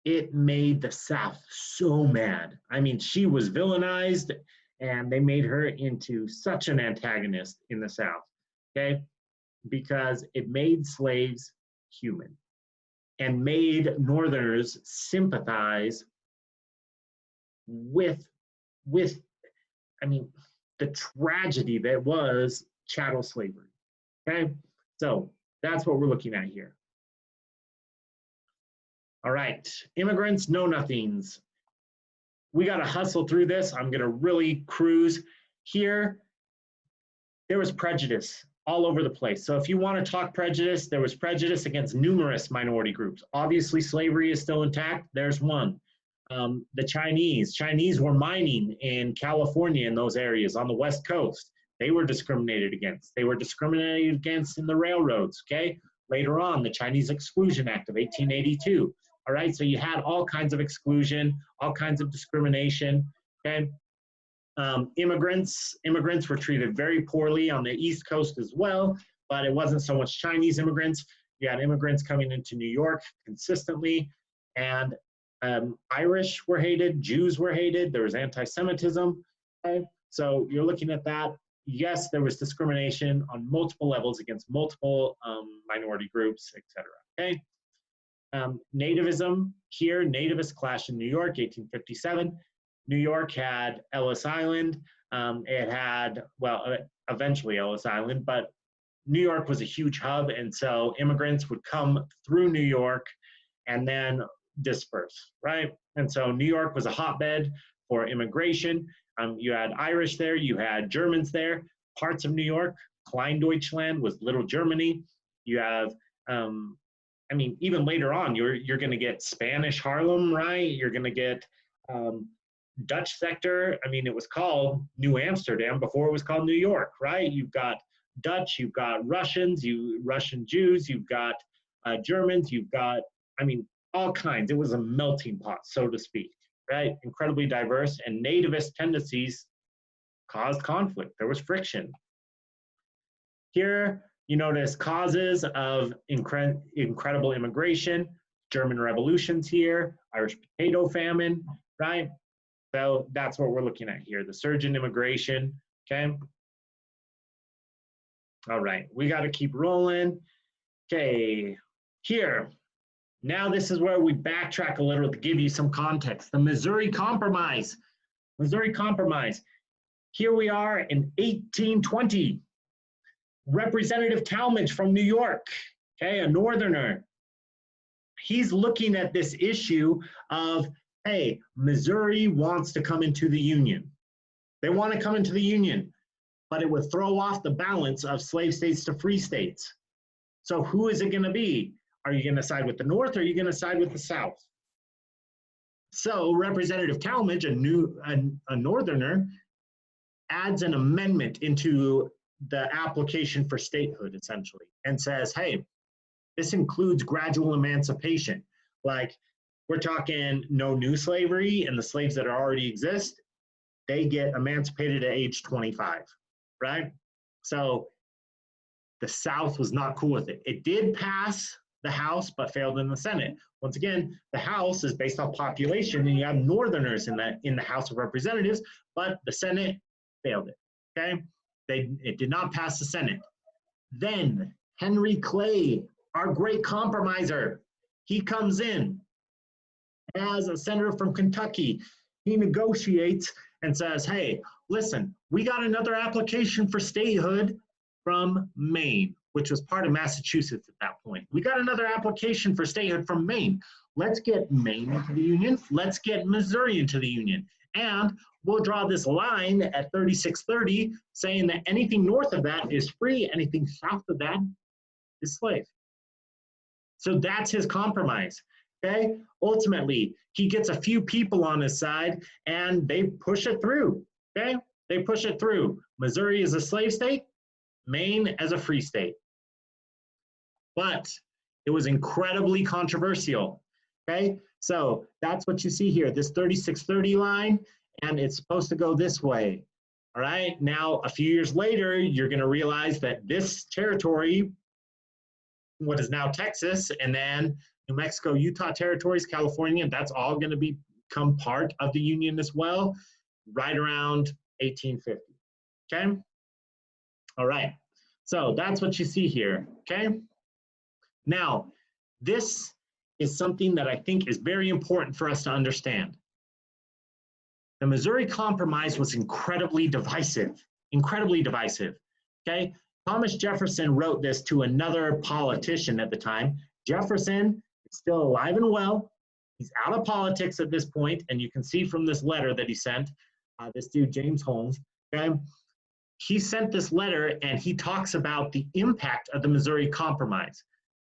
It made the South so mad. I mean, she was villainized, and they made her into such an antagonist in the South, okay? Because it made slaves human and made Northerners sympathize with I mean, the tragedy that was chattel slavery, okay? So That's what we're looking at here. All right, immigrants, know-nothings. We got to hustle through this. I'm going to really cruise here. There was prejudice all over the place. So if you want to talk prejudice, there was prejudice against numerous minority groups. Obviously, slavery is still intact. There's one. The Chinese were mining in California, in those areas on the West Coast. They were discriminated against. They were discriminated against in the railroads, okay? Later on, the Chinese Exclusion Act of 1882. All right, so you had all kinds of exclusion, all kinds of discrimination, okay? Immigrants were treated very poorly on the East Coast as well, but it wasn't so much Chinese immigrants. You had immigrants coming into New York consistently, and Irish were hated, Jews were hated, there was anti-Semitism, okay? So you're looking at that. Yes, there was discrimination on multiple levels against multiple minority groups, etc. Okay. Nativism here, nativist clash in New York, 1857. New York had Ellis Island. It had, well, eventually Ellis Island, but New York was a huge hub, and so immigrants would come through New York and then disperse, right? And so New York was a hotbed for immigration. You had Irish there, you had Germans there. Parts of New York, Kleindeutschland was Little Germany. You have, I mean, even later on, you're going to get Spanish Harlem, right? You're going to get Dutch sector. I mean, it was called New Amsterdam before it was called New York, right? You've got Dutch, you've got Russians, Russian Jews, you've got Germans, you've got, I mean, all kinds. It was a melting pot, so to speak, right? Incredibly diverse, and nativist tendencies caused conflict. There was friction. Here, you notice causes of incredible immigration, German revolutions here, Irish potato famine, right? So that's what we're looking at here, the surge in immigration, okay? All right, we got to keep rolling. Okay, here. Now this is where we backtrack a little to give you some context. The Missouri Compromise. Missouri Compromise. Here we are in 1820. Representative Talmadge from New York, okay, a northerner. He's looking at this issue of, hey, Missouri wants to come into the Union. They want to come into the Union, but it would throw off the balance of slave states to free states. So who is it going to be? Are you going to side with the North or are you going to side with the South? So Representative Talmadge, a northerner, adds an amendment into the application for statehood, essentially, and says, hey, this includes gradual emancipation. Like, we're talking no new slavery, and the slaves that already exist, they get emancipated at age 25, right? So the South was not cool with it. It did pass the House, but failed in the Senate. Once again, the House is based on population, and you have Northerners in the House of Representatives, but the Senate failed it, okay? It did not pass the Senate. Then Henry Clay, our great compromiser, he comes in as a senator from Kentucky. He negotiates and says, hey, listen, we got another application for statehood from Maine, which was part of Massachusetts at that point. We got another application for statehood from Maine. Let's get Maine into the Union. Let's get Missouri into the Union. And we'll draw this line at 3630 saying that anything north of that is free, anything south of that is slave. So that's his compromise, okay? Ultimately, he gets a few people on his side and they push it through, okay? They push it through. Missouri is a slave state, Maine as a free state. But it was incredibly controversial, okay? So that's what you see here, this 3630 line, and it's supposed to go this way, all right? Now, a few years later, you're gonna realize that this territory, what is now Texas, and then New Mexico, Utah territories, California, that's all gonna become part of the Union as well, right around 1850, okay? All right, so that's what you see here, okay? Now, this is something that I think is very important for us to understand. The Missouri Compromise was incredibly divisive, okay? Thomas Jefferson wrote this to another politician at the time. Jefferson is still alive and well. He's out of politics at this point, and you can see from this letter that he sent, this dude, James Holmes, okay? He sent this letter, and he talks about the impact of the Missouri Compromise.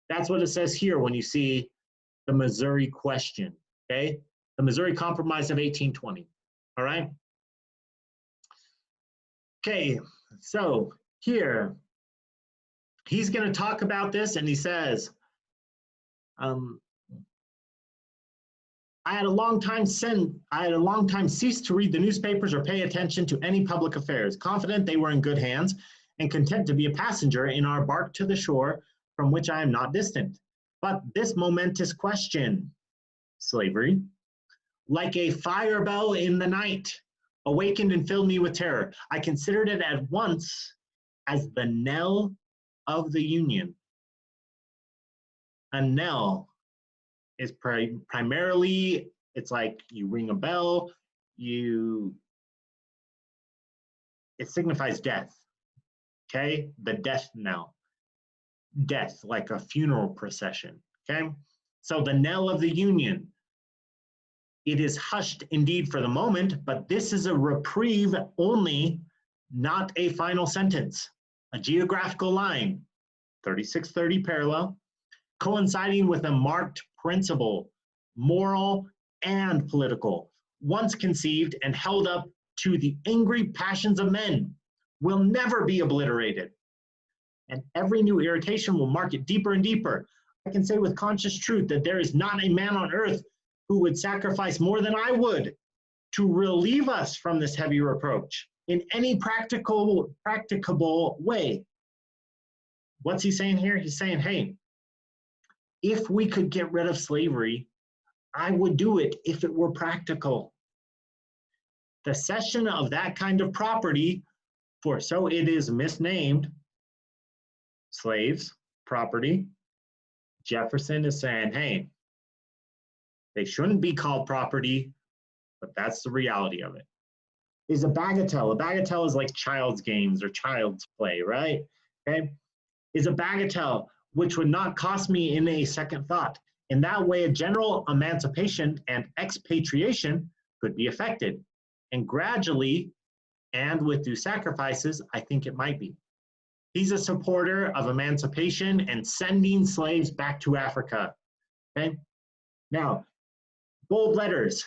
That's what it says here when you see the Missouri Question, okay? The Missouri Compromise of 1820, all right? Okay, so here, he's going to talk about this, and he says, I had a long time ceased to read the newspapers or pay attention to any public affairs, confident they were in good hands, and content to be a passenger in our bark to the shore from which I am not distant. But this momentous question, slavery, like a fire bell in the night, awakened and filled me with terror. I considered it at once as the knell of the Union. A knell is primarily, it's like you ring a bell, it signifies death, okay? The death knell. Death, like a funeral procession, okay? So the knell of the Union. It is hushed indeed for the moment, but this is a reprieve only, not a final sentence. A geographical line, 3630 parallel, coinciding with a marked principle, moral and political, once conceived and held up to the angry passions of men, will never be obliterated. And every new irritation will mark it deeper and deeper. I can say with conscious truth that there is not a man on earth who would sacrifice more than I would to relieve us from this heavy reproach in any practicable way. What's he saying here? He's saying, hey, if we could get rid of slavery, I would do it if it were practical. The cession of that kind of property, for so it is misnamed, slaves, property, Jefferson is saying, hey, they shouldn't be called property, but that's the reality of it, is a bagatelle. A bagatelle is like child's games or child's play, right? Okay, is a bagatelle, which would not cost me in a second thought. In that way, a general emancipation and expatriation could be effected. And gradually, and with due sacrifices, I think it might be. He's a supporter of emancipation and sending slaves back to Africa. Okay? Now, bold letters.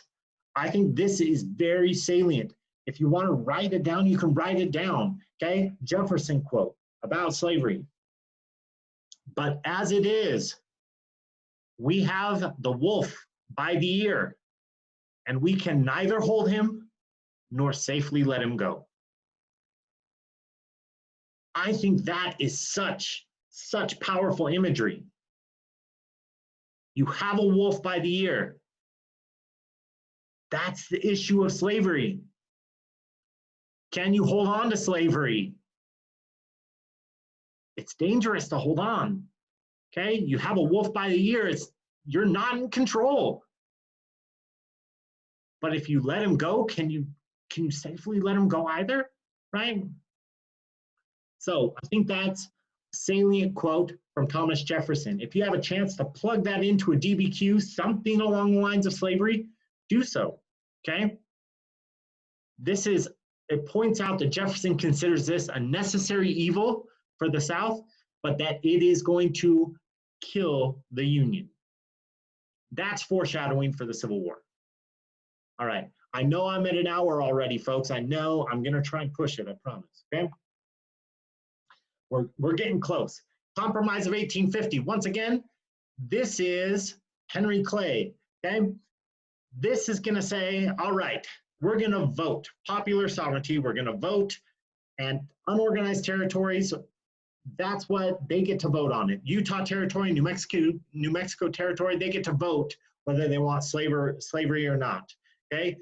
I think this is very salient. If you want to write it down, you can write it down. Okay? Jefferson quote about slavery. But as it is, we have the wolf by the ear, and we can neither hold him nor safely let him go. I think that is such powerful imagery. You have a wolf by the ear. That's the issue of slavery. Can you hold on to slavery? It's dangerous to hold on. Okay, you have a wolf by the ear, you're not in control. But if you let him go, can you safely let him go either? Right? So I think that's a salient quote from Thomas Jefferson. If you have a chance to plug that into a DBQ, something along the lines of slavery, do so. Okay? It points out that Jefferson considers this a necessary evil for the South, but that it is going to kill the Union. That's foreshadowing for the Civil War. All right, I know I'm at an hour already, folks. I know I'm gonna try and push it, I promise, okay? We're getting close. Compromise of 1850, once again, this is Henry Clay, okay? This is gonna say, all right, we're gonna vote, popular sovereignty, we're gonna vote, and unorganized territories, that's what they get to vote on it. Utah Territory, New Mexico Territory, they get to vote whether they want slavery or not, okay?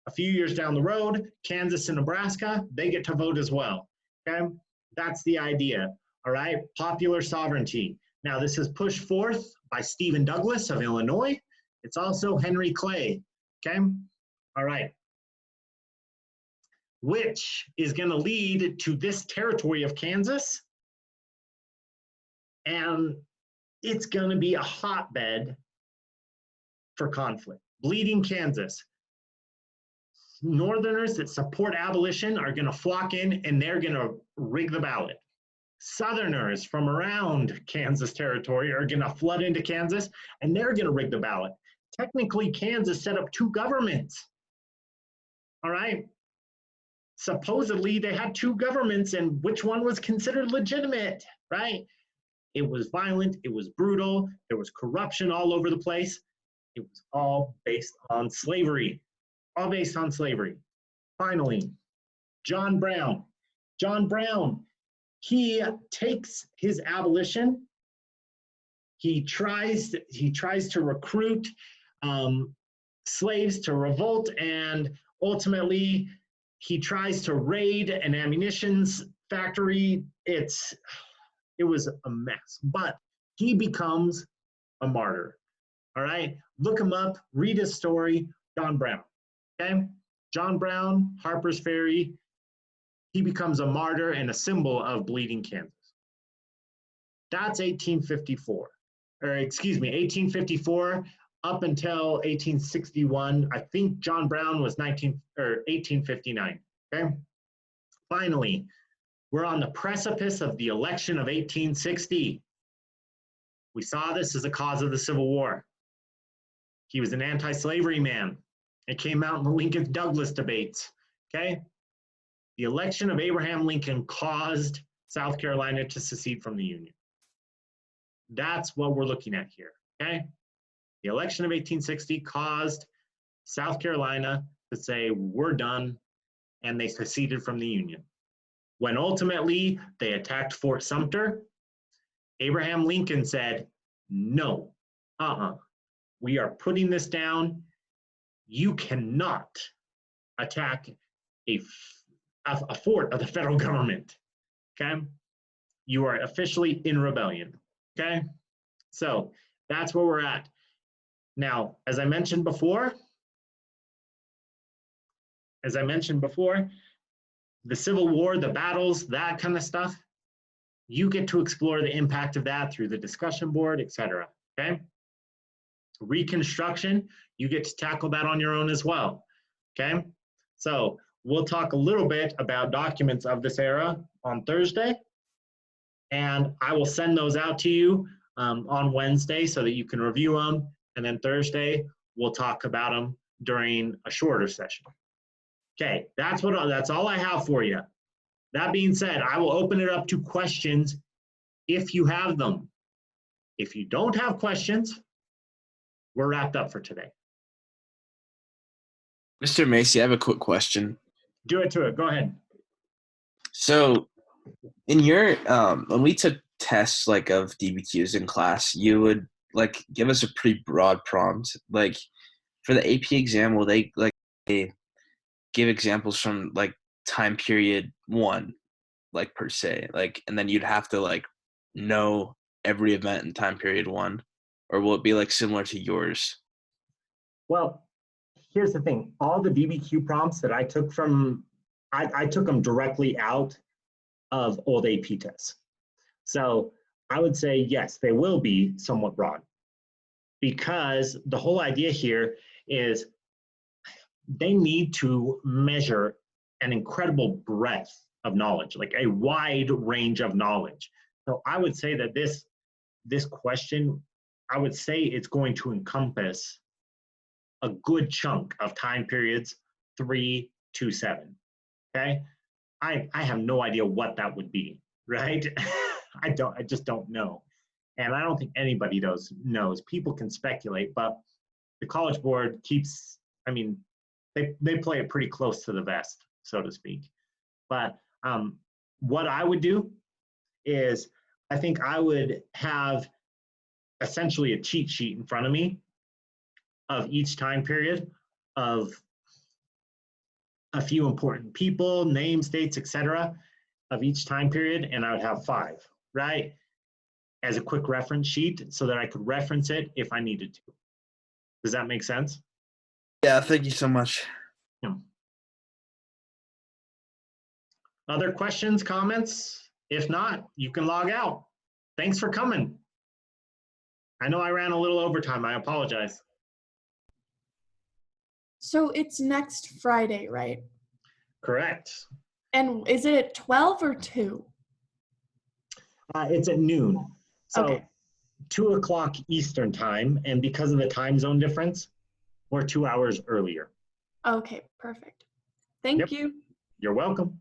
A few years down the road, Kansas and Nebraska, they get to vote as well, okay? That's the idea, all right? Popular sovereignty. Now, this is pushed forth by Stephen Douglas of Illinois. It's also Henry Clay, okay? All right. Which is gonna lead to this territory of Kansas And it's going to be a hotbed for conflict. Bleeding Kansas. Northerners that support abolition are going to flock in and they're going to rig the ballot. Southerners from around Kansas territory are going to flood into Kansas and they're going to rig the ballot. Technically, Kansas set up two governments. All right. Supposedly, they had two governments, and which one was considered legitimate, right? It was violent. It was brutal. There was corruption all over the place. It was all based on slavery. All based on slavery. Finally, John Brown. John Brown, he takes his abolition. He tries to recruit slaves to revolt, and ultimately he tries to raid an ammunition factory. It was a mess, but he becomes a martyr. All right, look him up, read his story, John Brown. Okay, John Brown, Harper's Ferry. He becomes a martyr and a symbol of bleeding Kansas. That's 1854, or excuse me, 1854 up until 1861. I think John Brown was 1859. Okay. Finally, we're on the precipice of the election of 1860. We saw this as a cause of the Civil War. He was an anti-slavery man. It came out in the Lincoln-Douglas debates. Okay. The election of Abraham Lincoln caused South Carolina to secede from the Union. That's what we're looking at here, okay? The election of 1860 caused South Carolina to say, we're done, and they seceded from the Union. When ultimately they attacked Fort Sumter, Abraham Lincoln said, no, we are putting this down. You cannot attack a fort of the federal government, okay? You are officially in rebellion, okay? So that's where we're at. Now, as I mentioned before, the Civil War, the battles, that kind of stuff, you get to explore the impact of that through the discussion board, etc. Okay? Reconstruction, you get to tackle that on your own as well. Okay? So we'll talk a little bit about documents of this era on Thursday, and I will send those out to you on Wednesday so that you can review them, and then Thursday we'll talk about them during a shorter session. Okay, that's all I have for you. That being said, I will open it up to questions if you have them. If you don't have questions, we're wrapped up for today. Mr. Macy, I have a quick question. Do it to it. Go ahead. So in your when we took tests like of DBQs in class, you would like give us a pretty broad prompt. Like for the AP exam, will they like give examples from like time period 1, like per se, like, and then you'd have to like know every event in time period 1, or will it be like similar to yours? Well, here's the thing. All the DBQ prompts that I took from, I took them directly out of old AP tests. So I would say, yes, they will be somewhat broad, because the whole idea here is they need to measure an incredible breadth of knowledge, like a wide range of knowledge. So I would say that this question, I would say it's going to encompass a good chunk of time periods 3 to 7. Okay, I have no idea what that would be, right? I just don't know, and I don't think anybody knows. People can speculate, but the College Board keeps, I mean, they play it pretty close to the vest, so to speak. But what I would do is, I think I would have essentially a cheat sheet in front of me of each time period, of a few important people, names, dates, etc., of each time period, and I would have 5, right, as a quick reference sheet so that I could reference it if I needed to. Does that make sense? Yeah, thank you so much. Yeah. Other questions, comments? If not, you can log out. thanks for coming. I know I ran a little overtime. I apologize. So it's next Friday, right? Correct. And is it at 12 or 2? It's at noon. So Okay. 2 o'clock Eastern time. And because of the time zone difference, we're 2 hours earlier. Okay, perfect. Thank Yep. you. You're welcome.